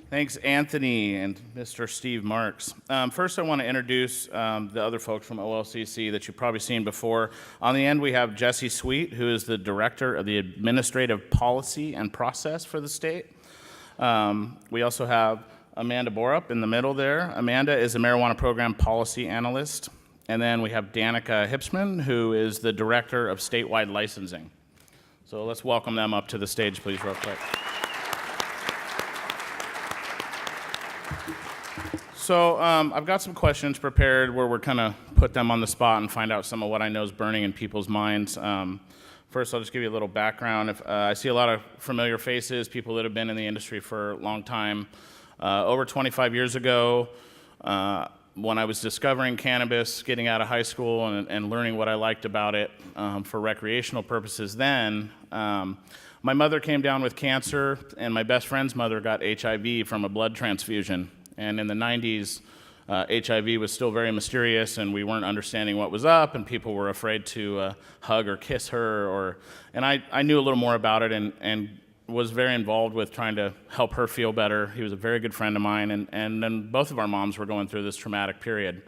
Thanks, Anthony and Mr. Steve Marks. First, I want to introduce the other folks from OLCC that you've probably seen before. On the end, we have Jesse Sweet, who is the Director of the Administrative Policy and Process for the state. We also have Amanda Borup in the middle there. Amanda is a Marijuana Program Policy Analyst. And then we have Danica Hipsman, who is the Director of Statewide Licensing. So let's welcome them up to the stage, please, real quick. So I've got some questions prepared where we're kind of put them on the spot and find out some of what I know is burning in people's minds. First, I'll just give you a little background. I see a lot of familiar faces, people that have been in the industry for a long time. Over 25 years ago, when I was discovering cannabis, getting out of high school and learning what I liked about it for recreational purposes then, my mother came down with cancer, and my best friend's mother got HIV from a blood transfusion. And in the 90s, HIV was still very mysterious, and we weren't understanding what was up, and people were afraid to hug or kiss her. And I knew a little more about it and was very involved with trying to help her feel better. He was a very good friend of mine, and then both of our moms were going through this traumatic period.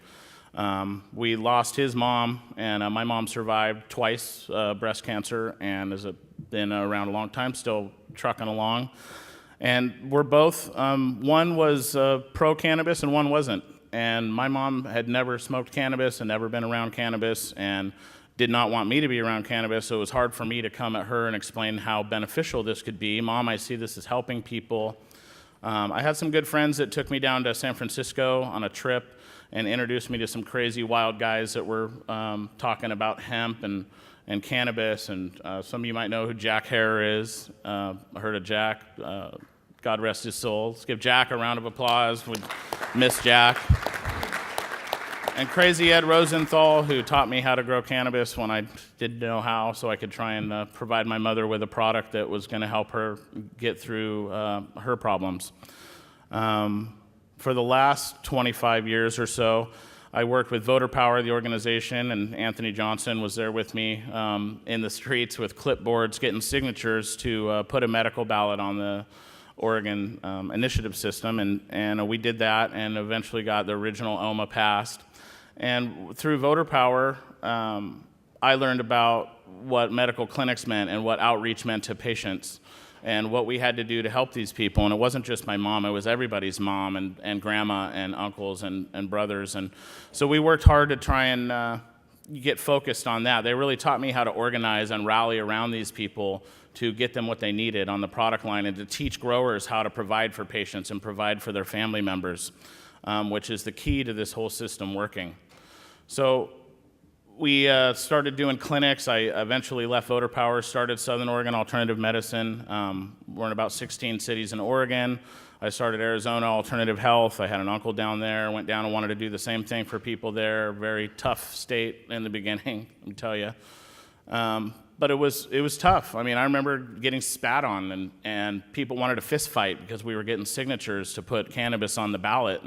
We lost his mom, and my mom survived twice breast cancer and has been around a long time, still trucking along. And we're both, one was pro-cannabis and one wasn't. And my mom had never smoked cannabis and never been around cannabis and did not want me to be around cannabis, so it was hard for me to come at her and explain how beneficial this could be. Mom, I see this as helping people. I had some good friends that took me down to San Francisco on a trip and introduced me to some crazy wild guys that were talking about hemp and cannabis, and some of you might know who Jack Hare is. I heard of Jack. God rest his soul. Let's give Jack a round of applause. We miss Jack. And Crazy Ed Rosenthal, who taught me how to grow cannabis when I didn't know how, so I could try and provide my mother with a product that was going to help her get through her problems. For the last 25 years or so, I worked with Voter Power, the organization, and Anthony Johnson was there with me in the streets with clipboards getting signatures to put a medical ballot on the Oregon initiative system, and we did that and eventually got the original OMA passed. And through Voter Power, I learned about what medical clinics meant and what outreach meant to patients and what we had to do to help these people. And it wasn't just my mom, it was everybody's mom and grandma and uncles and brothers. And so we worked hard to try and get focused on that. They really taught me how to organize and rally around these people to get them what they needed on the product line and to teach growers how to provide for patients and provide for their family members, which is the key to this whole system working. So we started doing clinics. I eventually left Voter Power, started Southern Oregon Alternative Medicine. We're in about 16 cities in Oregon. I started Arizona Alternative Health. I had an uncle down there, went down and wanted to do the same thing for people there. Very tough state in the beginning, I tell you. But it was tough. I mean, I remember getting spat on, and people wanted to fist fight because we were getting signatures to put cannabis on the ballot.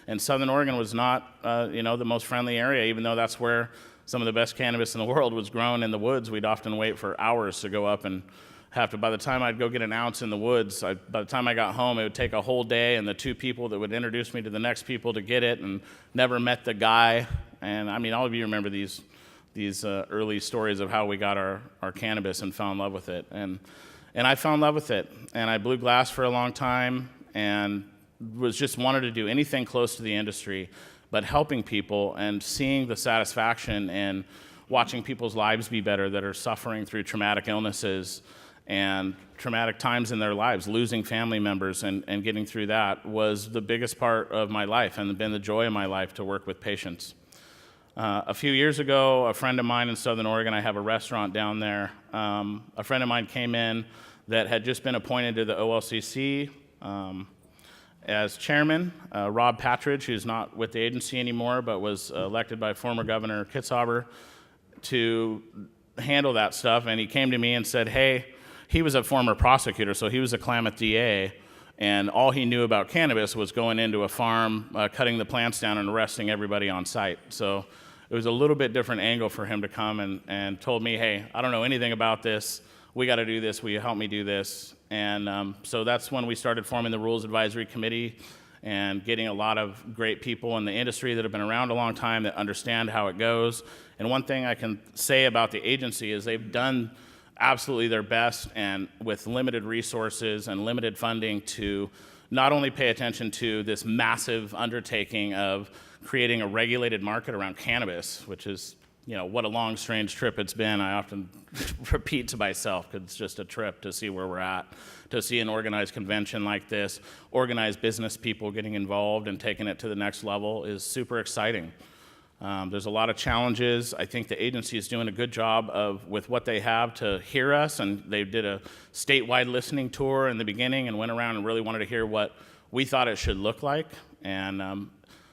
And Southern Oregon was not, the most friendly area, even though that's where some of the best cannabis in the world was grown in the woods. We'd often wait for hours to go up and have to, by the time I'd go get an ounce in the woods, by the time I got home, it would take a whole day, and the two people that would introduce me to the next people to get it, and never met the guy. And I mean, all of you remember these early stories of how we got our cannabis and fell in love with it. And I fell in love with it. And I blew glass for a long time and wanted to do anything close to the industry, but helping people and seeing the satisfaction in watching people's lives be better that are suffering through traumatic illnesses and traumatic times in their lives, losing family members and getting through that was the biggest part of my life and been the joy of my life to work with patients. A few years ago, a friend of mine in Southern Oregon, I have a restaurant down there, a friend of mine came in that had just been appointed to the OLCC as chairman, Rob Patridge, who's not with the agency anymore, but was elected by former Governor Kitzhaber to handle that stuff. And he came to me and said, hey, he was a former prosecutor, so he was a Klamath DA, and all he knew about cannabis was going into a farm, cutting the plants down and arresting everybody on site. So it was a little bit different angle for him to come and told me, hey, I don't know anything about this. We got to do this. Will you help me do this? And so that's when we started forming the Rules Advisory Committee and getting a lot of great people in the industry that have been around a long time that understand how it goes. And one thing I can say about the agency is they've done absolutely their best and with limited resources and limited funding to not only pay attention to this massive undertaking of creating a regulated market around cannabis, which is, what a long, strange trip it's been. I often repeat to myself because it's just a trip to see where we're at, to see an organized convention like this, organized business people getting involved and taking it to the next level is super exciting. There's a lot of challenges. I think the agency is doing a good job with what they have to hear us, and they did a statewide listening tour in the beginning and went around and really wanted to hear what we thought it should look like. And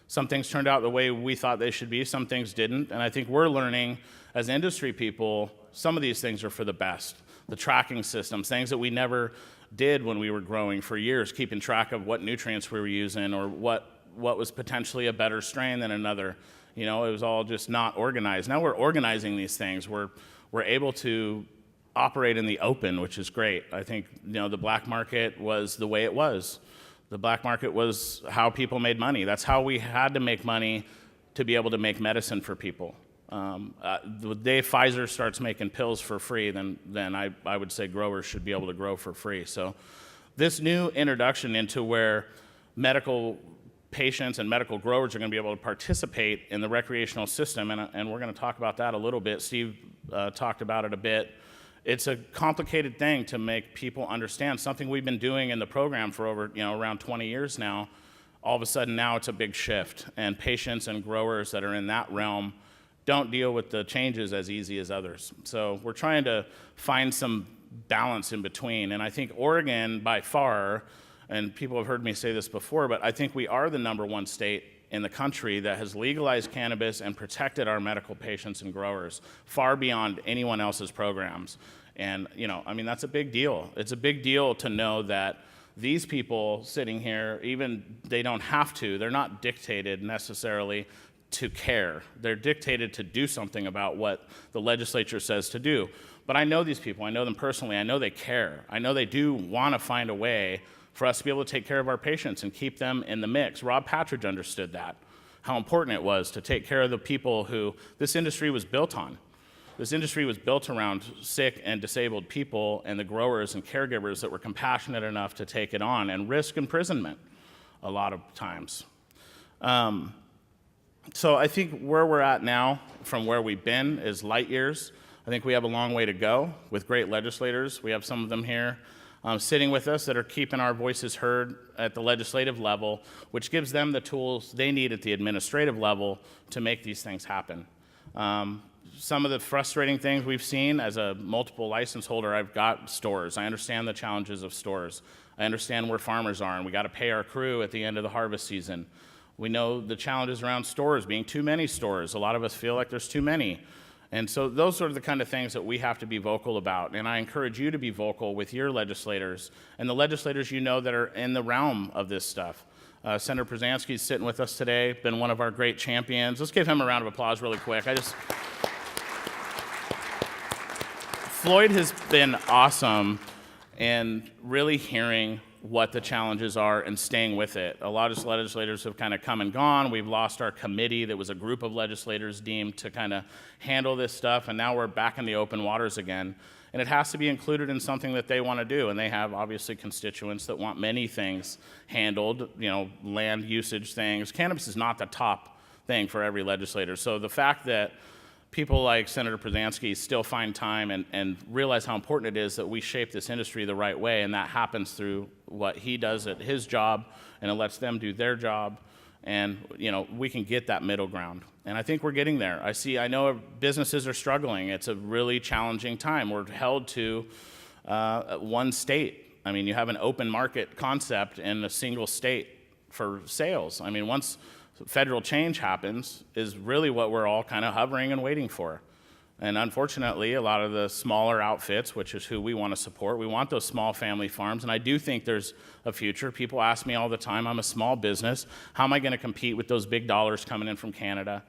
some things turned out the way we thought they should be, some things didn't. And I think we're learning as industry people, some of these things are for the best. The tracking systems, things that we never did when we were growing for years, keeping track of what nutrients we were using or what was potentially a better strain than another. It was all just not organized. Now we're organizing these things. We're able to operate in the open, which is great. I think, the black market was the way it was. The black market was how people made money. That's how we had to make money to be able to make medicine for people. The day Pfizer starts making pills for free, then I would say growers should be able to grow for free. So this new introduction into where medical patients and medical growers are going to be able to participate in the recreational system, and we're going to talk about that a little bit. Steve talked about it a bit. It's a complicated thing to make people understand something we've been doing in the program for over, around 20 years now. All of a sudden now it's a big shift, and patients and growers that are in that realm don't deal with the changes as easy as others. So we're trying to find some balance in between, and I think Oregon by far, and people have heard me say this before, but I think we are the -- 1 state in the country that has legalized cannabis and protected our medical patients and growers far beyond anyone else's programs. And, that's a big deal. It's a big deal to know that these people sitting here, even they don't have to, they're not dictated necessarily to care. They're dictated to do something about what the legislature says to do. But I know these people. I know them personally. I know they care. I know they do want to find a way for us to be able to take care of our patients and keep them in the mix. Rob Patridge understood that, how important it was to take care of the people who this industry was built on. This industry was built around sick and disabled people and the growers and caregivers that were compassionate enough to take it on and risk imprisonment a lot of times. So I think where we're at now from where we've been is light years. I think we have a long way to go with great legislators. We have some of them here sitting with us that are keeping our voices heard at the legislative level, which gives them the tools they need at the administrative level to make these things happen. Some of the frustrating things we've seen as a multiple license holder, I've got stores. I understand the challenges of stores. I understand where farmers are, and we got to pay our crew at the end of the harvest season. We know the challenges around stores, being too many stores. A lot of us feel like there's too many. And so those are the kind of things that we have to be vocal about. And I encourage you to be vocal with your legislators and the legislators that are in the realm of this stuff. Senator Przanski's sitting with us today, been one of our great champions. Let's give him a round of applause really quick. Floyd has been awesome in really hearing what the challenges are and staying with it. A lot of legislators have kind of come and gone. We've lost our committee that was a group of legislators deemed to kind of handle this stuff, and now we're back in the open waters again. And it has to be included in something that they want to do, and they have obviously constituents that want many things handled, land usage things. Cannabis is not the top thing for every legislator. So the fact that people like Senator Przanski still find time and realize how important it is that we shape this industry the right way, and that happens through what he does at his job, and it lets them do their job, and we can get that middle ground. And I think we're getting there. I know businesses are struggling. It's a really challenging time. We're held to one state. You have an open market concept in a single state for sales. Once federal change happens is really what we're all kind of hovering and waiting for. And unfortunately, a lot of the smaller outfits, which is who we want to support, we want those small family farms, and I do think there's a future. People ask me all the time, I'm a small business, how am I going to compete with those big dollars coming in from Canada?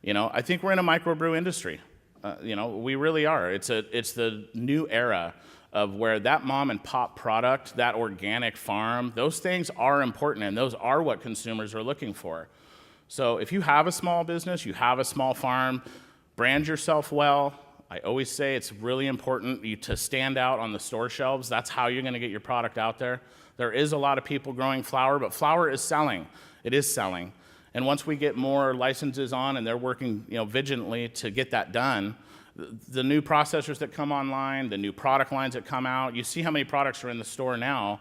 I think we're in a microbrew industry. We really are. It's the new era of where that mom and pop product, that organic farm, those things are important, and those are what consumers are looking for. So if you have a small business, you have a small farm, brand yourself well. I always say it's really important to stand out on the store shelves. That's how you're going to get your product out there. There is a lot of people growing flower, but flower is selling. It is selling. And once we get more licenses on, and they're working, vigilantly to get that done, the new processors that come online, the new product lines that come out, you see how many products are in the store now.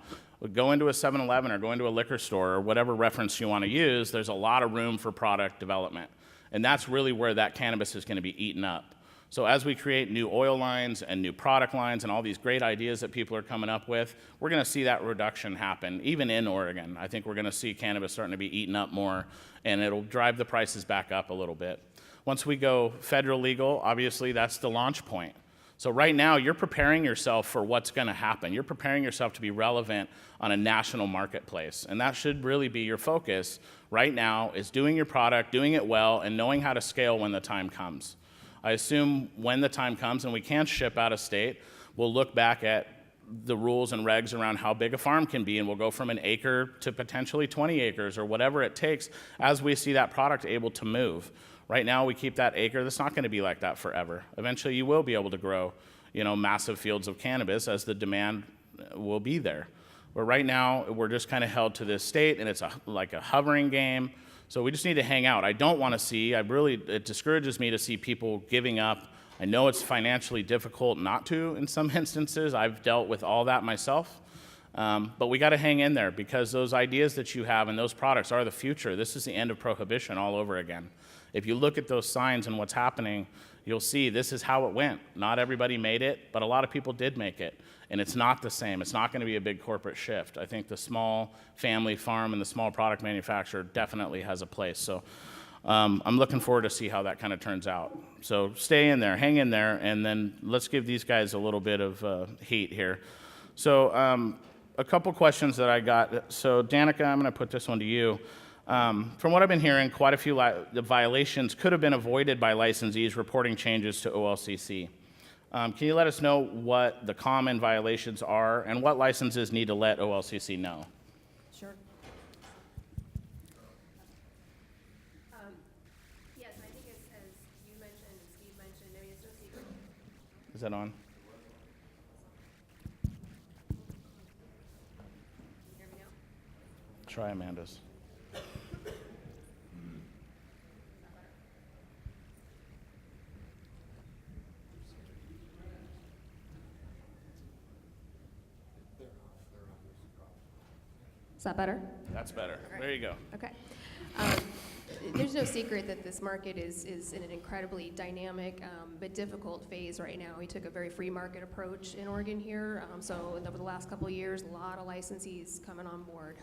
Go into a 7-Eleven or go into a liquor store or whatever reference you want to use, there's a lot of room for product development. And that's really where that cannabis is going to be eaten up. So as we create new oil lines and new product lines and all these great ideas that people are coming up with, we're going to see that reduction happen, even in Oregon. I think we're going to see cannabis starting to be eaten up more, and it'll drive the prices back up a little bit. Once we go federal legal, obviously that's the launch point. So right now, you're preparing yourself for what's going to happen. You're preparing yourself to be relevant on a national marketplace, and that should really be your focus right now, is doing your product, doing it well, and knowing how to scale when the time comes. I assume when the time comes and we can't ship out of state, we'll look back at the rules and regs around how big a farm can be, and we'll go from an acre to potentially 20 acres or whatever it takes as we see that product able to move. Right now, we keep that acre. That's not going to be like that forever. Eventually, you will be able to grow, massive fields of cannabis as the demand will be there. But right now, we're just kind of held to this state, and it's like a hovering game. So we just need to hang out. I don't want to see, it discourages me to see people giving up. I know it's financially difficult not to in some instances. I've dealt with all that myself. But we got to hang in there, because those ideas that you have and those products are the future. This is the end of prohibition all over again. If you look at those signs and what's happening, you'll see this is how it went. Not everybody made it, but a lot of people did make it. And it's not the same. It's not going to be a big corporate shift. I think the small family farm and the small product manufacturer definitely has a place. So I'm looking forward to see how that kind of turns out. So stay in there, hang in there, and then let's give these guys a little bit of heat here. So a couple questions that I got. So Danica, I'm going to put this one to you. From what I've been hearing, quite a few violations could have been avoided by licensees reporting changes to OLCC. Can you let us know what the common violations are and what licenses need to let OLCC know? Sure. Yes, I think as you mentioned and Steve mentioned, I mean, it's no secret. Is that on? Can you hear me now? Try Amanda's. Is that better? That's better. Right. There you go. Okay. There's no secret that this market is in an incredibly dynamic but difficult phase right now. We took a very free market approach in Oregon here. So over the last couple of years, a lot of licensees coming on board.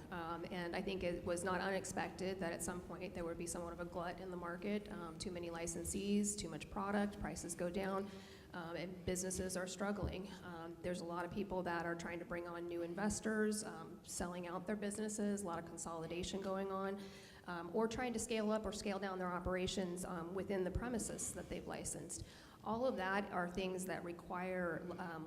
And I think it was not unexpected that at some point there would be somewhat of a glut in the market. Too many licensees, too much product, prices go down. And businesses are struggling. There's a lot of people that are trying to bring on new investors, selling out their businesses, a lot of consolidation going on, or trying to scale up or scale down their operations within the premises that they've licensed. All of that are things that require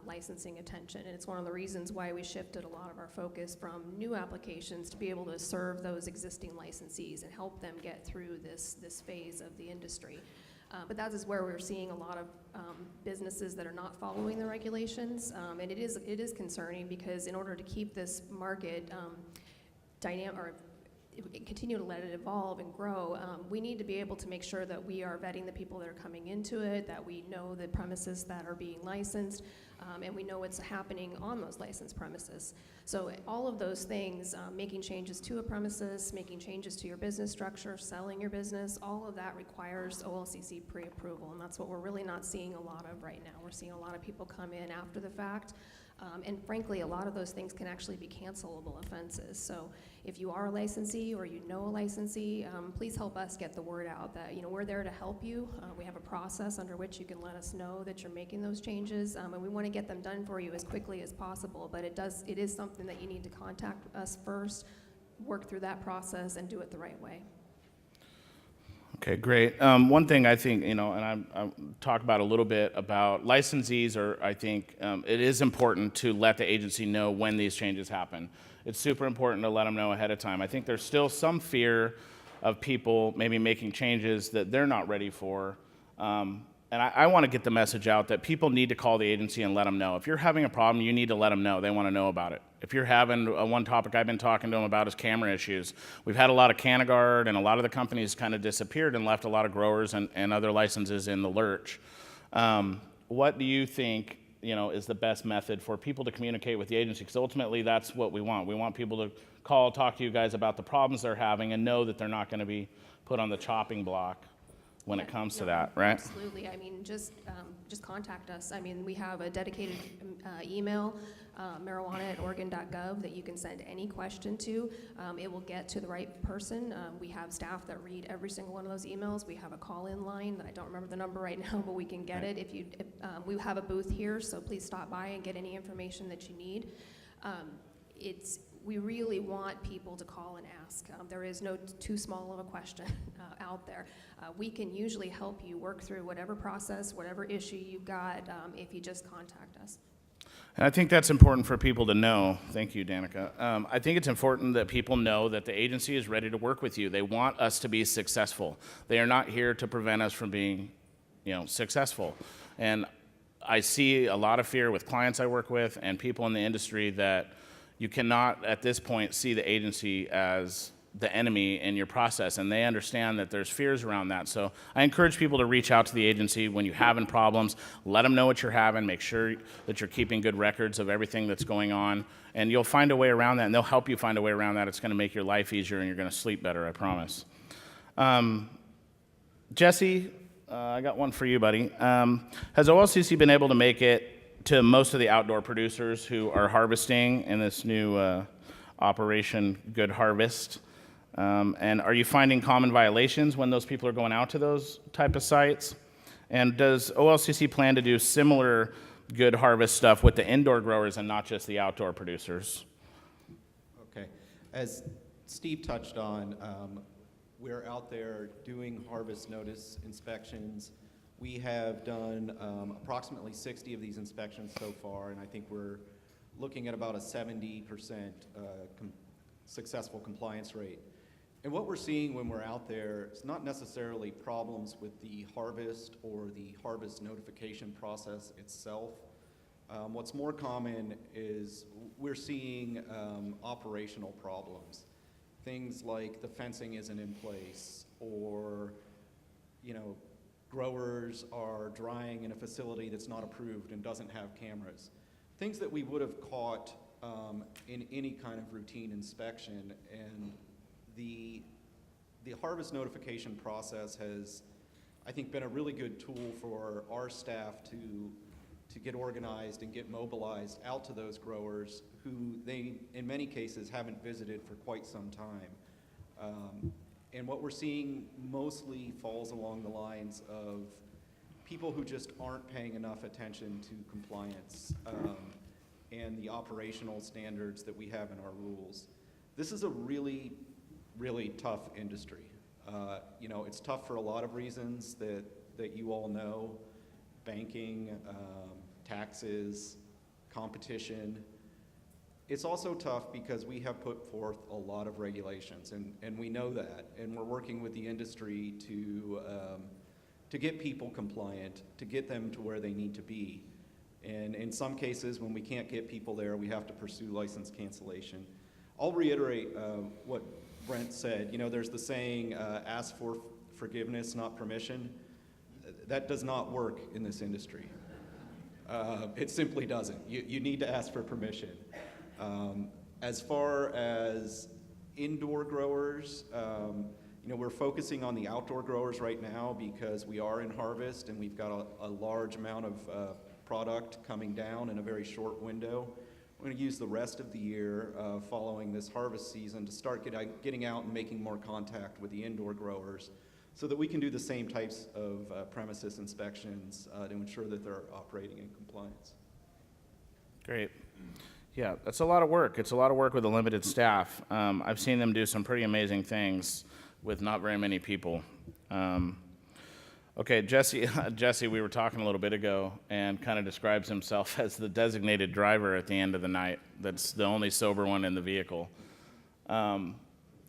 licensing attention, and it's one of the reasons why we shifted a lot of our focus from new applications to be able to serve those existing licensees and help them get through this phase of the industry. But that is where we're seeing a lot of businesses that are not following the regulations, and it is concerning, because in order to keep this market dynamic, or continue to let it evolve and grow, we need to be able to make sure that we are vetting the people that are coming into it, that we know the premises that are being licensed, and we know what's happening on those licensed premises. So all of those things, making changes to a premises, making changes to your business structure, selling your business, all of that requires OLCC pre-approval, and that's what we're really not seeing a lot of right now. We're seeing a lot of people come in after the fact, and frankly, a lot of those things can actually be cancelable offenses. So if you are a licensee or you know a licensee, please help us get the word out that we're there to help you. We have a process under which you can let us know that you're making those changes, and we want to get them done for you as quickly as possible. But it is something that you need to contact us first, work through that process, and do it the right way. Okay, great. One thing I think, and I talk about a little bit about licensees, I think it is important to let the agency know when these changes happen. It's super important to let them know ahead of time. I think there's still some fear of people maybe making changes that they're not ready for. And I want to get the message out that people need to call the agency and let them know. If you're having a problem, you need to let them know. They want to know about it. If you're having one topic I've been talking to them about is camera issues. We've had a lot of CannaGuard, and a lot of the companies kind of disappeared and left a lot of growers and other licenses in the lurch. What do you think, is the best method for people to communicate with the agency? Because ultimately, that's what we want. We want people to call, talk to you guys about the problems they're having, and know that they're not going to be put on the chopping block when it comes to that, right? Absolutely. I mean, just contact us. I mean, we have a dedicated email, marijuana@oregon.gov, that you can send any question to. It will get to the right person. We have staff that read every single one of those emails. We have a call-in line. I don't remember the number right now, but we can get it. We have a booth here, so please stop by and get any information that you need. We really want people to call and ask. There is no too small of a question out there. We can usually help you work through whatever process, whatever issue you've got, if you just contact us. And I think that's important for people to know. Thank you, Danica. I think it's important that people know that the agency is ready to work with you. They want us to be successful. They are not here to prevent us from being, successful. And I see a lot of fear with clients I work with and people in the industry that you cannot, at this point, see the agency as the enemy in your process, and they understand that there's fears around that. So I encourage people to reach out to the agency when you're having problems. Let them know what you're having. Make sure that you're keeping good records of everything that's going on, and you'll find a way around that, and they'll help you find a way around that. It's going to make your life easier, and you're going to sleep better, I promise. Jesse, I got one for you, buddy. Has OLCC been able to make it to most of the outdoor producers who are harvesting in this new Operation Good Harvest? And are you finding common violations when those people are going out to those type of sites? And does OLCC plan to do similar good harvest stuff with the indoor growers and not just the outdoor producers? Okay. As Steve touched on, we're out there doing harvest notice inspections. We have done approximately 60 of these inspections so far, and I think we're looking at about a 70% successful compliance rate. And what we're seeing when we're out there is not necessarily problems with the harvest or the harvest notification process itself. What's more common is we're seeing operational problems. Things like the fencing isn't in place, or growers are drying in a facility that's not approved and doesn't have cameras. Things that we would have caught in any kind of routine inspection. And the harvest notification process has, I think, been a really good tool for our staff to get organized and get mobilized out to those growers who they, in many cases, haven't visited for quite some time. And what we're seeing mostly falls along the lines of people who just aren't paying enough attention to compliance and the operational standards that we have in our rules. This is a really, really tough industry. It's tough for a lot of reasons that you all know: banking, taxes, competition. It's also tough because we have put forth a lot of regulations, and we know that, and we're working with the industry to get people compliant, to get them to where they need to be. And in some cases, when we can't get people there, we have to pursue license cancellation. I'll reiterate what Brent said. There's the saying, ask for forgiveness, not permission. That does not work in this industry. It simply doesn't. You need to ask for permission. As far as indoor growers, we're focusing on the outdoor growers right now because we are in harvest and we've got a large amount of product coming down in a very short window. We're going to use the rest of the year following this harvest season to start getting out and making more contact with the indoor growers so that we can do the same types of premises inspections to ensure that they're operating in compliance. Great. Yeah, that's a lot of work. It's a lot of work with a limited staff. I've seen them do some pretty amazing things with not very many people. Okay, Jesse, we were talking a little bit ago, and kind of describes himself as the designated driver at the end of the night. That's the only sober one in the vehicle.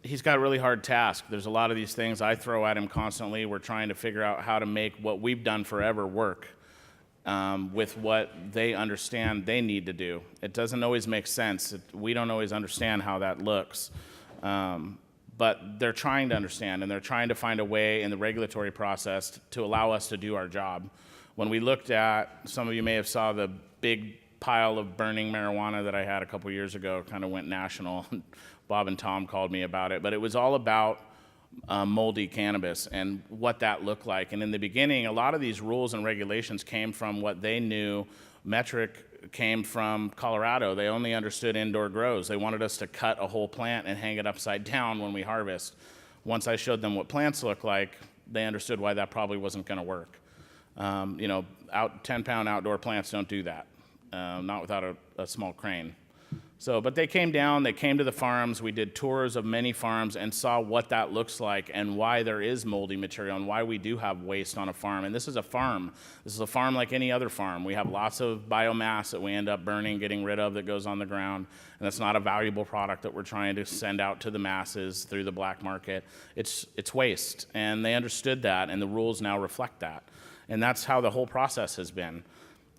He's got a really hard task. There's a lot of these things I throw at him constantly. We're trying to figure out how to make what we've done forever work with what they understand they need to do. It doesn't always make sense. We don't always understand how that looks. But they're trying to understand, and they're trying to find a way in the regulatory process to allow us to do our job. When we looked at, some of you may have saw the big pile of burning marijuana that I had a couple years ago, kind of went national. Bob and Tom called me about it, but it was all about moldy cannabis and what that looked like. And in the beginning, a lot of these rules and regulations came from what they knew. Metric came from Colorado. They only understood indoor grows. They wanted us to cut a whole plant and hang it upside down when we harvest. Once I showed them what plants look like, they understood why that probably wasn't going to work. 10-pound outdoor plants don't do that, not without a small crane. But they came down, they came to the farms, we did tours of many farms and saw what that looks like and why there is moldy material and why we do have waste on a farm. And this is a farm. This is a farm like any other farm. We have lots of biomass that we end up burning, getting rid of, that goes on the ground. And that's not a valuable product that we're trying to send out to the masses through the black market. It's waste. And they understood that, and the rules now reflect that. And that's how the whole process has been.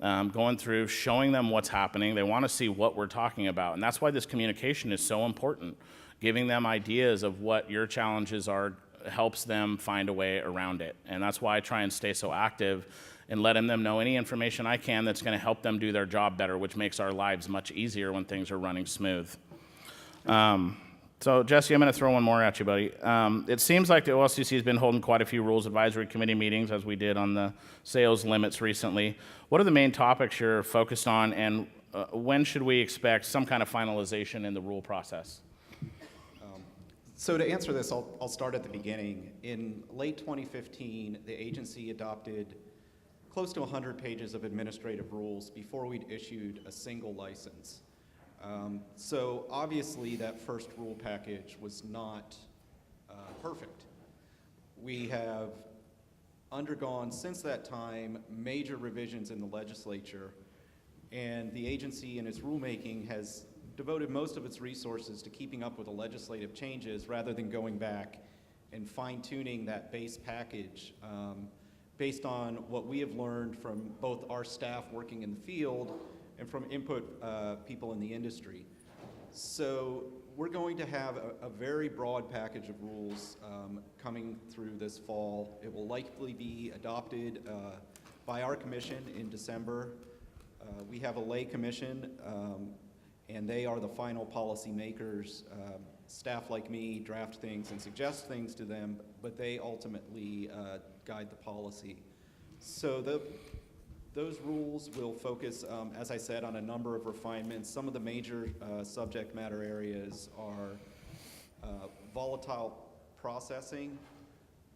Going through, showing them what's happening. They want to see what we're talking about. And that's why this communication is so important. Giving them ideas of what your challenges are helps them find a way around it. And that's why I try and stay so active and letting them know any information I can that's going to help them do their job better, which makes our lives much easier when things are running smooth. So, Jesse, I'm going to throw one more at you, buddy. It seems like the OLCC has been holding quite a few Rules Advisory Committee meetings, as we did on the sales limits recently. What are the main topics you're focused on, and when should we expect some kind of finalization in the rule process? So to answer this, I'll start at the beginning. In late 2015, the agency adopted close to 100 pages of administrative rules before we'd issued a single license. So obviously that first rule package was not perfect. We have undergone since that time major revisions in the legislature, and the agency in its rulemaking has devoted most of its resources to keeping up with the legislative changes rather than going back and fine-tuning that base package based on what we have learned from both our staff working in the field and from input people in the industry. So we're going to have a very broad package of rules coming through this fall. It will likely be adopted by our commission in December. We have a lay commission, and they are the final policy makers. Staff like me draft things and suggest things to them, but they ultimately guide the policy. So those rules will focus, as I said, on a number of refinements. Some of the major subject matter areas are volatile processing.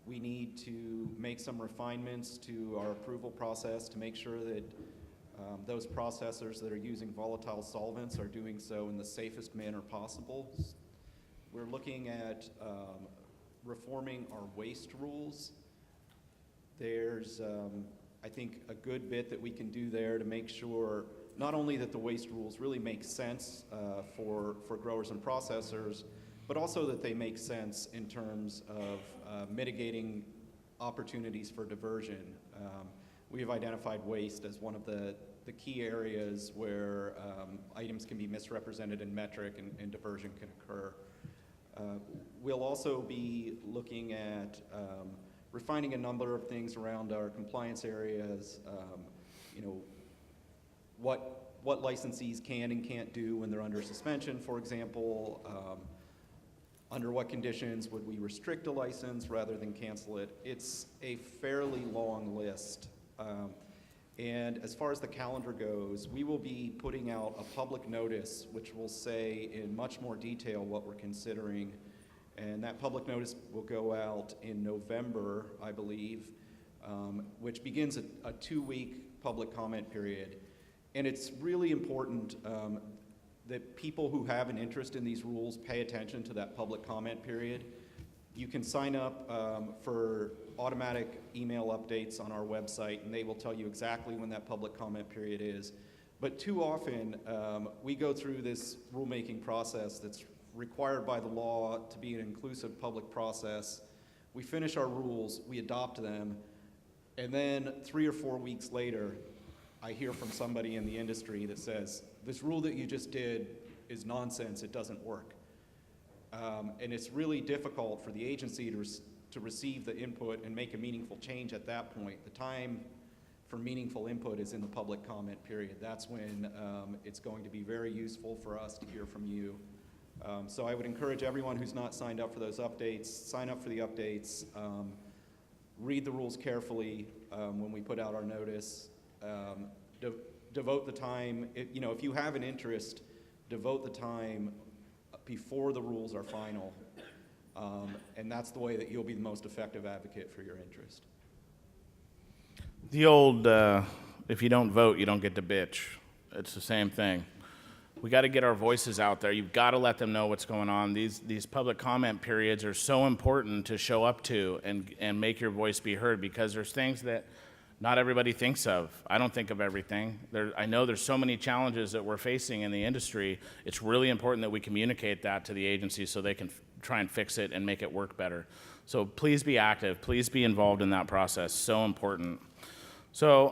We need to make some refinements to our approval process to make sure that those processors that are using volatile solvents are doing so in the safest manner possible. We're looking at reforming our waste rules. There's I think a good bit that we can do there to make sure not only that the waste rules really make sense for growers and processors, but also that they make sense in terms of mitigating opportunities for diversion. We have identified waste as one of the key areas where items can be misrepresented in metric and diversion can occur. We'll also be looking at refining a number of things around our compliance areas, what licensees can and can't do when they're under suspension, for example. Under what conditions would we restrict a license rather than cancel it? It's a fairly long list. And as far as the calendar goes, we will be putting out a public notice which will say in much more detail what we're considering. And that public notice will go out in November, I believe, which begins a 2-week public comment period. And it's really important that people who have an interest in these rules pay attention to that public comment period. You can sign up for automatic email updates on our website, and they will tell you exactly when that public comment period is. But too often, we go through this rulemaking process that's required by the law to be an inclusive public process. We finish our rules, we adopt them, and then 3 or 4 weeks later, I hear from somebody in the industry that says, this rule that you just did is nonsense, it doesn't work. And it's really difficult for the agency to receive the input and make a meaningful change at that point. The time for meaningful input is in the public comment period. That's when it's going to be very useful for us to hear from you. So I would encourage everyone who's not signed up for those updates, sign up for the updates, read the rules carefully when we put out our notice, devote the time, if you have an interest, devote the time before the rules are final, and that's the way that you'll be the most effective advocate for your interest. The old, if you don't vote, you don't get to bitch. It's the same thing. We got to get our voices out there. You've got to let them know what's going on. These public comment periods are so important to show up to and make your voice be heard, because there's things that not everybody thinks of. I don't think of everything. I know there's so many challenges that we're facing in the industry. It's really important that we communicate that to the agency so they can try and fix it and make it work better. So please be active. Please be involved in that process. So important. So,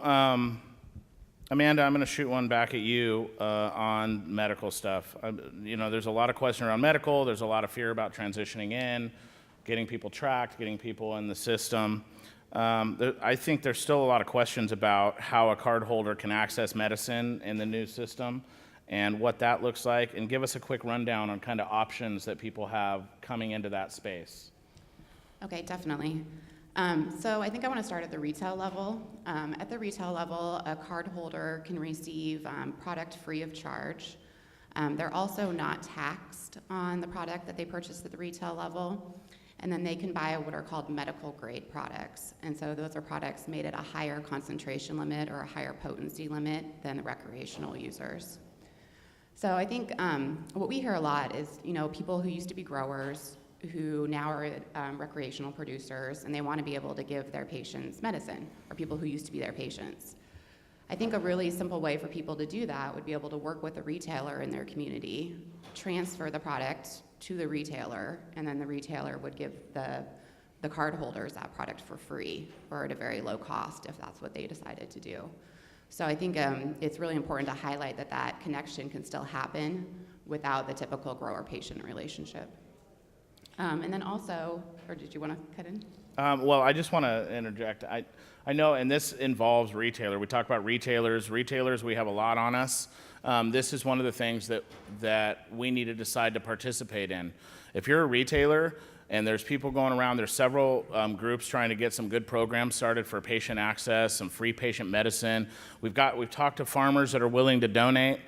Amanda, I'm going to shoot one back at you on medical stuff. There's a lot of question around medical. There's a lot of fear about transitioning in, getting people tracked, getting people in the system. I think there's still a lot of questions about how a card holder can access medicine in the new system and what that looks like. And give us a quick rundown on kind of options that people have coming into that space. Okay, definitely. So I think I want to start at the retail level. At the retail level, a card holder can receive product free of charge. They're also not taxed on the product that they purchase at the retail level. And then they can buy what are called medical grade products. And so those are products made at a higher concentration limit or a higher potency limit than the recreational users. So I think what we hear a lot is, people who used to be growers who now are recreational producers, and they want to be able to give their patients medicine, or people who used to be their patients. I think a really simple way for people to do that would be able to work with a retailer in their community, transfer the product to the retailer, and then the retailer would give the card holders that product for free or at a very low cost if that's what they decided to do. So I think it's really important to highlight that connection can still happen without the typical grower-patient relationship. And then also, or did you want to cut in? Well, I just want to interject. I know, and this involves retailer. We talk about retailers. Retailers, we have a lot on us. This is one of the things that we need to decide to participate in. If you're a retailer and there's people going around, there's several groups trying to get some good programs started for patient access, some free patient medicine. We've talked to farmers that are willing to donate.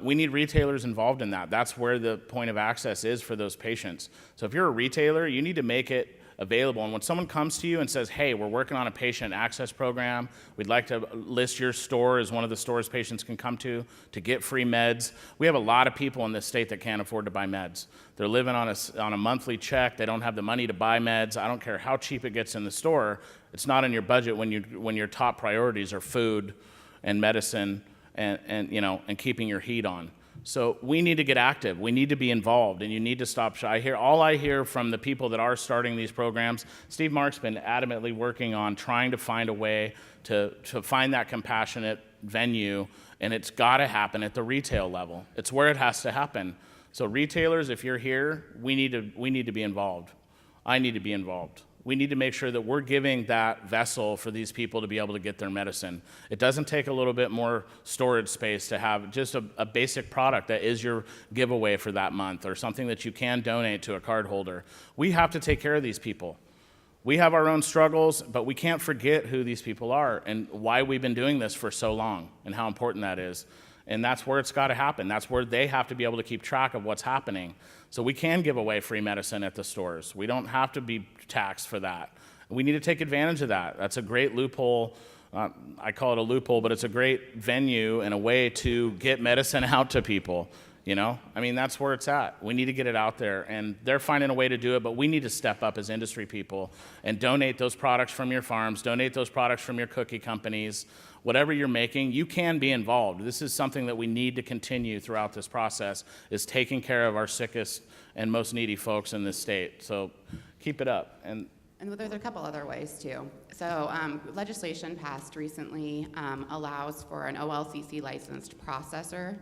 We need retailers involved in that. That's where the point of access is for those patients. So if you're a retailer, you need to make it available. And when someone comes to you and says, hey, we're working on a patient access program, we'd like to list your store as one of the stores patients can come to get free meds. We have a lot of people in this state that can't afford to buy meds. They're living on a monthly check. They don't have the money to buy meds. I don't care how cheap it gets in the store. It's not in your budget when your top priorities are food and medicine and keeping your heat on. So we need to get active. We need to be involved, and you need to stop shy. All I hear from the people that are starting these programs, Steve Mark's been adamantly working on trying to find a way to find that compassionate venue, and it's got to happen at the retail level. It's where it has to happen. So retailers, if you're here, we need to be involved. I need to be involved. We need to make sure that we're giving that vessel for these people to be able to get their medicine. It doesn't take a little bit more storage space to have just a basic product that is your giveaway for that month or something that you can donate to a card holder. We have to take care of these people. We have our own struggles, but we can't forget who these people are and why we've been doing this for so long and how important that is. And that's where it's got to happen. That's where they have to be able to keep track of what's happening. So we can give away free medicine at the stores. We don't have to be taxed for that. We need to take advantage of that. That's a great loophole. I call it a loophole, but it's a great venue and a way to get medicine out to people. You know, I mean, that's where it's at. We need to get it out there, and they're finding a way to do it, but we need to step up as industry people and donate those products from your farms, donate those products from your cookie companies. Whatever you're making, you can be involved. This is something that we need to continue throughout this process, is taking care of our sickest and most needy folks in this state. So keep it up. And there's a couple other ways too. So legislation passed recently allows for an OLCC licensed processor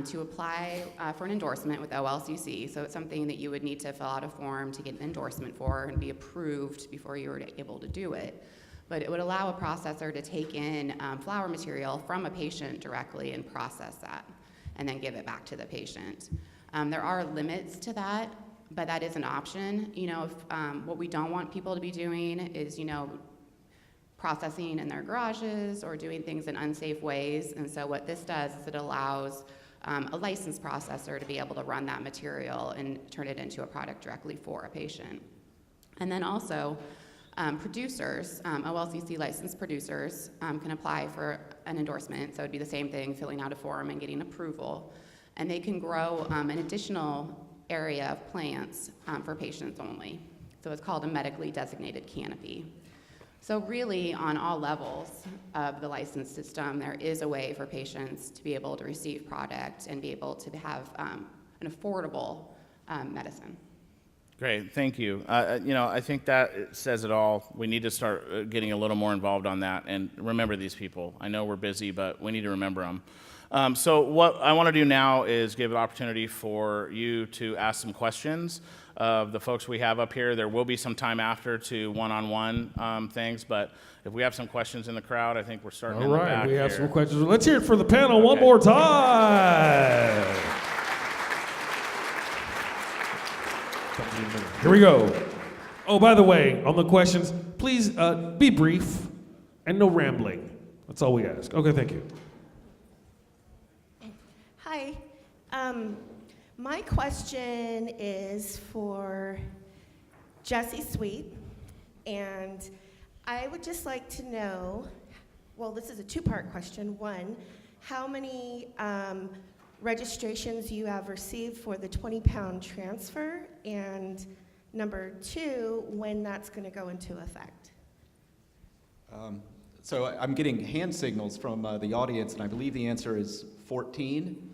to apply for an endorsement with OLCC. So it's something that you would need to fill out a form to get an endorsement for and be approved before you were able to do it. But it would allow a processor to take in flower material from a patient directly and process that and then give it back to the patient. There are limits to that, but that is an option. You know, if, what we don't want people to be doing is, you know, processing in their garages or doing things in unsafe ways. And so what this does is it allows a licensed processor to be able to run that material and turn it into a product directly for a patient. And then also, producers, OLCC licensed producers, can apply for an endorsement. So it'd be the same thing, filling out a form and getting approval. And they can grow an additional area of plants for patients only. So it's called a medically designated canopy. So really, on all levels of the license system, there is a way for patients to be able to receive product and be able to have an affordable medicine. great, thank you. You know, I think that says it all. We need to start getting a little more involved on that and remember these people. I know we're busy, but we need to remember them. So what I want to do now is give an opportunity for you to ask some questions of the folks we have up here. There will be some time after to one-on-one things, but if we have some questions in the crowd, I think we're starting in the back. All right, we have here. some questions. Let's hear it for the panel one more time. Here we go. Oh, by the way, on the questions, please be brief and no rambling. That's all we ask. Okay, thank you. Hi. My question is for Jesse Sweet, and I would just like to know, well, this is a two-part question. One, how many registrations you have received for the 20-pound transfer, and number two, when that's going to go into effect. So I'm getting hand signals from the audience, and I believe the answer is 14.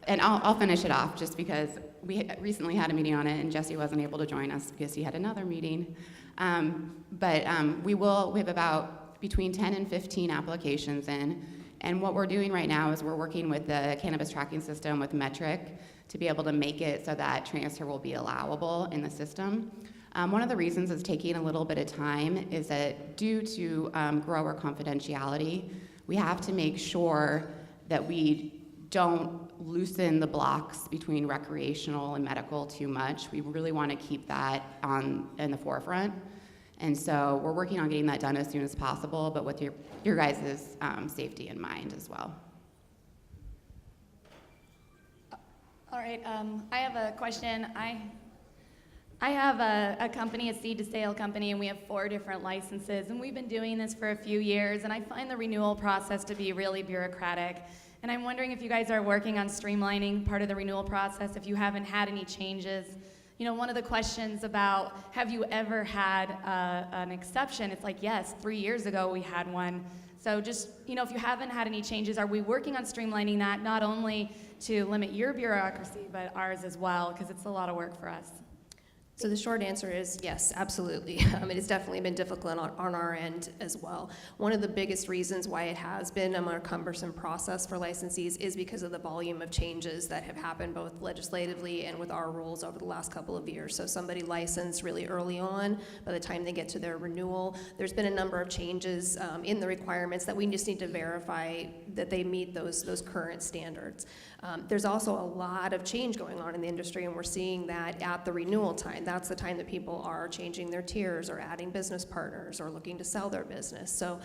And I'll finish it off just because we recently had a meeting on it and Jesse wasn't able to join us because he had another meeting. But we have about between 10 and 15 applications in. And what we're doing right now is we're working with the cannabis tracking system with Metric to be able to make it so that transfer will be allowable in the system. One of the reasons it's taking a little bit of time is that due to grower confidentiality, we have to make sure that we don't loosen the blocks between recreational and medical too much. We really want to keep that in the forefront. And so we're working on getting that done as soon as possible, but with your guys' safety in mind as well. All right, I have a question. I have a company, a seed to sale company, and we have 4 different licenses, and we've been doing this for a few years, and I find the renewal process to be really bureaucratic. And I'm wondering if you guys are working on streamlining part of the renewal process, if you haven't had any changes. You know, one of the questions about, have you ever had an exception? It's like, yes, 3 years ago we had one. So just, you know, if you haven't had any changes, are we working on streamlining that, not only to limit your bureaucracy, but ours as well, because it's a lot of work for us. So the short answer is yes, absolutely. It has definitely been difficult on our end as well. One of the biggest reasons why it has been a more cumbersome process for licensees is because of the volume of changes that have happened both legislatively and with our rules over the last couple of years. So somebody licensed really early on, by the time they get to their renewal, there's been a number of changes in the requirements that we just need to verify that they meet those current standards. There's also a lot of change going on in the industry, and we're seeing that at the renewal time. That's the time that people are changing their tiers or adding business partners or looking to sell their business. So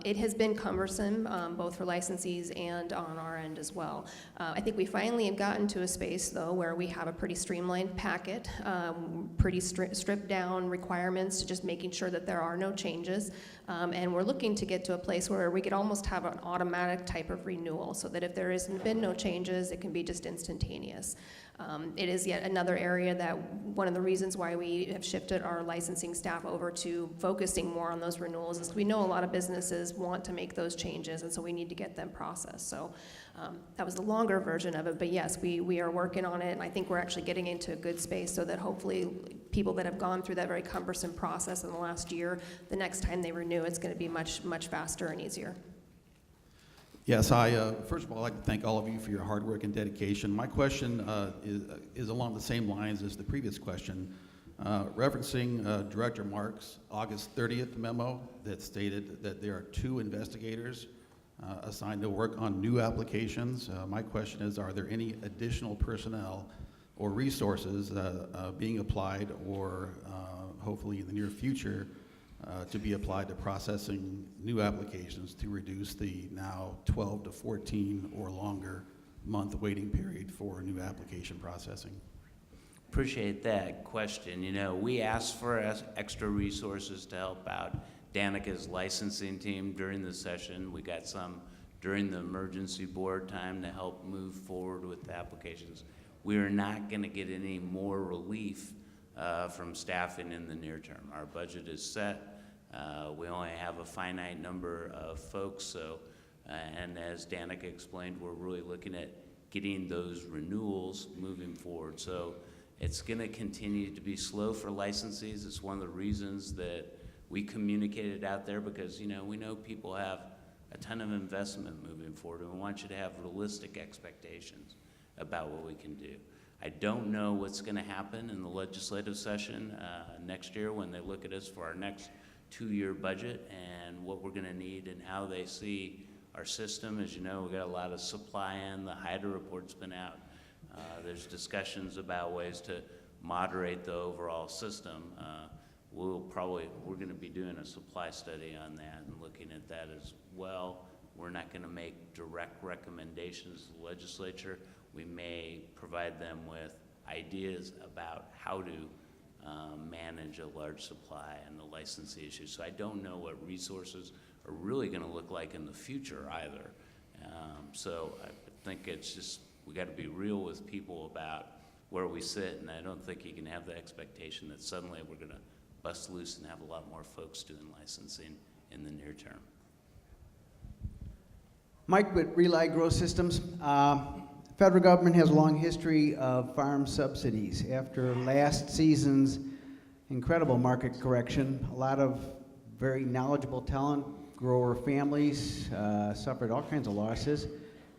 it has been cumbersome, both for licensees and on our end as well. I think we finally have gotten to a space, though, where we have a pretty streamlined packet, pretty stripped down requirements to just making sure that there are no changes. And we're looking to get to a place where we could almost have an automatic type of renewal, so that if there has been no changes, it can be just instantaneous. It is yet another area that one of the reasons why we have shifted our licensing staff over to focusing more on those renewals is we know a lot of businesses want to make those changes, and so we need to get them processed. So that was the longer version of it, but yes, we are working on it, and I think we're actually getting into a good space so that hopefully people that have gone through that very cumbersome process in the last year, the next time they renew, it's going to be much, much faster and easier. Yes, first of all, I'd like to thank all of you for your hard work and dedication. My question is along the same lines as the previous question, referencing Director Mark's August 30th memo that stated that there are 2 investigators assigned to work on new applications. My question is, are there any additional personnel or resources being applied or hopefully in the near future to be applied to processing new applications to reduce the now 12 to 14 or longer month waiting period for new application processing? Appreciate that question. You know, we asked for extra resources to help out Danica's licensing team during the session. We got some during the emergency board time to help move forward with the applications. We are not going to get any more relief from staffing in the near term. Our budget is set. We only have a finite number of folks, so, and as Danica explained, we're really looking at getting those renewals moving forward. So it's going to continue to be slow for licensees. It's one of the reasons that we communicated out there, because, you know, we know people have a ton of investment moving forward, and we want you to have realistic expectations about what we can do. I don't know what's going to happen in the legislative session next year when they look at us for our next 2-year budget and what we're going to need and how they see our system. As you know, we've got a lot of supply in. The HIDA report's been out. There's discussions about ways to moderate the overall system. We're going to be doing a supply study on that and looking at that as well. We're not going to make direct recommendations to the legislature. We may provide them with ideas about how to manage a large supply and the licensing issues. So I don't know what resources are really going to look like in the future either. So I think it's just, we got to be real with people about where we sit, and I don't think you can have the expectation that suddenly we're going to bust loose and have a lot more folks doing licensing in the near term. Mike with Relay Grow Systems. Federal government has a long history of farm subsidies. After last season's incredible market correction, a lot of very knowledgeable talent, grower families suffered all kinds of losses.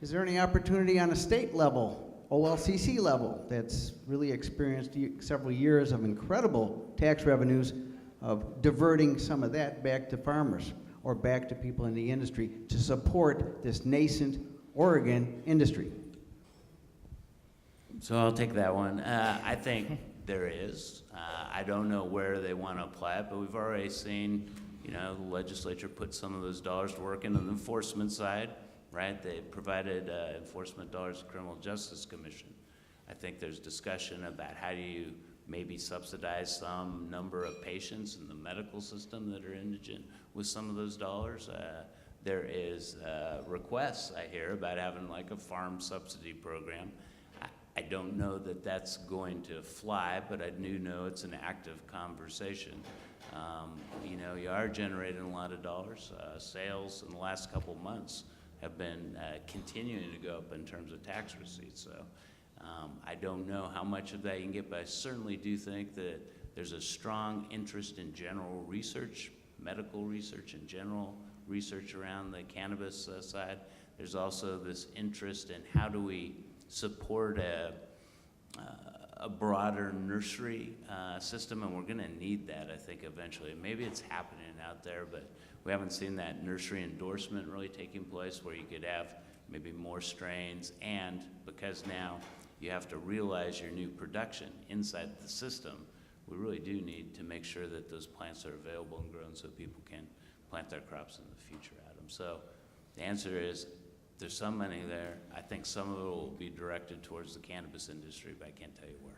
Is there any opportunity on a state level, OLCC level, that's really experienced several years of incredible tax revenues, of diverting some of that back to farmers or back to people in the industry to support this nascent Oregon industry? So I'll take that one. I think there is. I don't know where they want to apply it, but we've already seen, you know, the legislature put some of those dollars to work in on the enforcement side, right? They provided enforcement dollars to the Criminal Justice Commission. I think there's discussion about how do you maybe subsidize some number of patients in the medical system that are indigent with some of those dollars. There is requests, I hear, about having like a farm subsidy program. I don't know that that's going to fly, but I do know it's an active conversation. You know, you are generating a lot of dollars. Sales in the last couple months have been continuing to go up in terms of tax receipts. So I don't know how much of that you can get, but I certainly do think that there's a strong interest in general research, medical research and general research around the cannabis side. There's also this interest in how do we support a broader nursery system, and we're going to need that, I think, eventually. Maybe it's happening out there, but we haven't seen that nursery endorsement really taking place where you could have maybe more strains, and because now you have to realize your new production inside the system, we really do need to make sure that those plants are available and grown so people can plant their crops in the future, Adam. So the answer is there's some money there. I think some of it will be directed towards the cannabis industry, but I can't tell you where.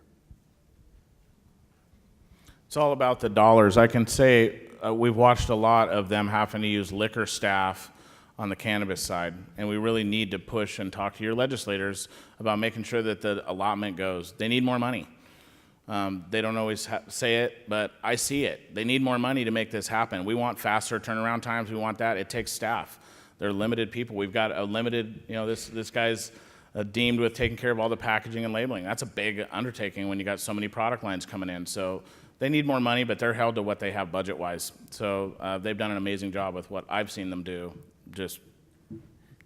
It's all about the dollars. I can say we've watched a lot of them having to use liquor staff on the cannabis side, and we really need to push and talk to your legislators about making sure that the allotment goes. They need more money. They don't always say it, but I see it. They need more money to make this happen. We want faster turnaround times. We want that. It takes staff. They're limited people. We've got a limited, this guy's deemed with taking care of all the packaging and labeling. That's a big undertaking when you got so many product lines coming in. So they need more money, but they're held to what they have budget-wise. So they've done an amazing job with what I've seen them do, just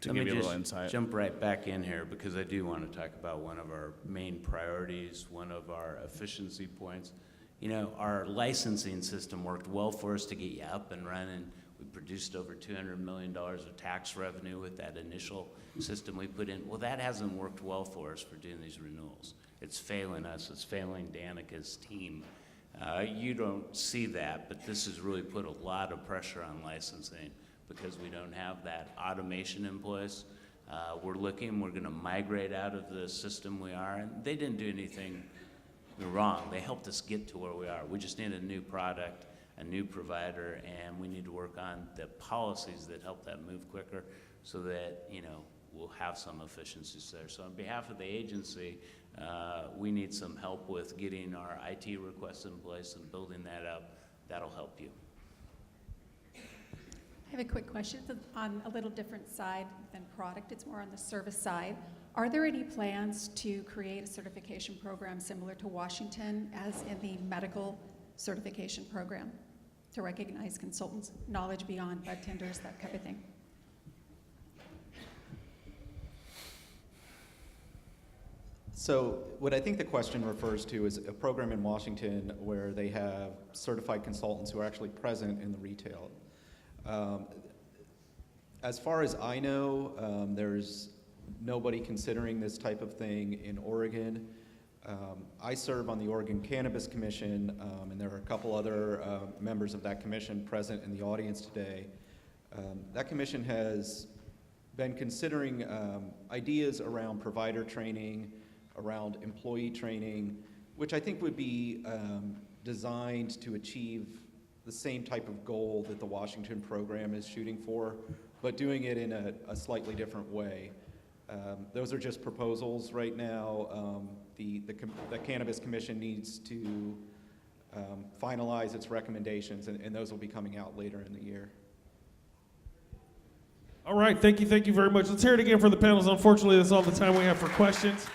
to give you a little insight. Jump right back in here because I do want to talk about one of our main priorities, one of our efficiency points. Our licensing system worked well for us to get you up and running. We produced over $200 million of tax revenue with that initial system we put in. Well, that hasn't worked well for us for doing these renewals. It's failing us. It's failing Danica's team. You don't see that, but this has really put a lot of pressure on licensing because we don't have that automation in place. We're going to migrate out of the system we are, and they didn't do anything wrong. They helped us get to where we are. We just need a new product, a new provider, and we need to work on the policies that help that move quicker so that, we'll have some efficiencies there. So on behalf of the agency, we need some help with getting our IT requests in place and building that up. That'll help you. I have a quick question. It's on a little different side than product. It's more on the service side. Are there any plans to create a certification program similar to Washington as in the medical certification program to recognize consultants' knowledge beyond bud tenders, that type of thing? So what I think the question refers to is a program in Washington where they have certified consultants who are actually present in the retail. As far as I know, there's nobody considering this type of thing in Oregon. I serve on the Oregon Cannabis Commission, and there are a couple other members of that commission present in the audience today. That commission has been considering ideas around provider training, around employee training, which I think would be designed to achieve the same type of goal that the Washington program is shooting for, but doing it in a slightly different way. Those are just proposals right now. The Cannabis Commission needs to finalize its recommendations, and those will be coming out later in the year. All right, thank you very much. Let's hear it again for the panels. Unfortunately, that's all the time we have for questions.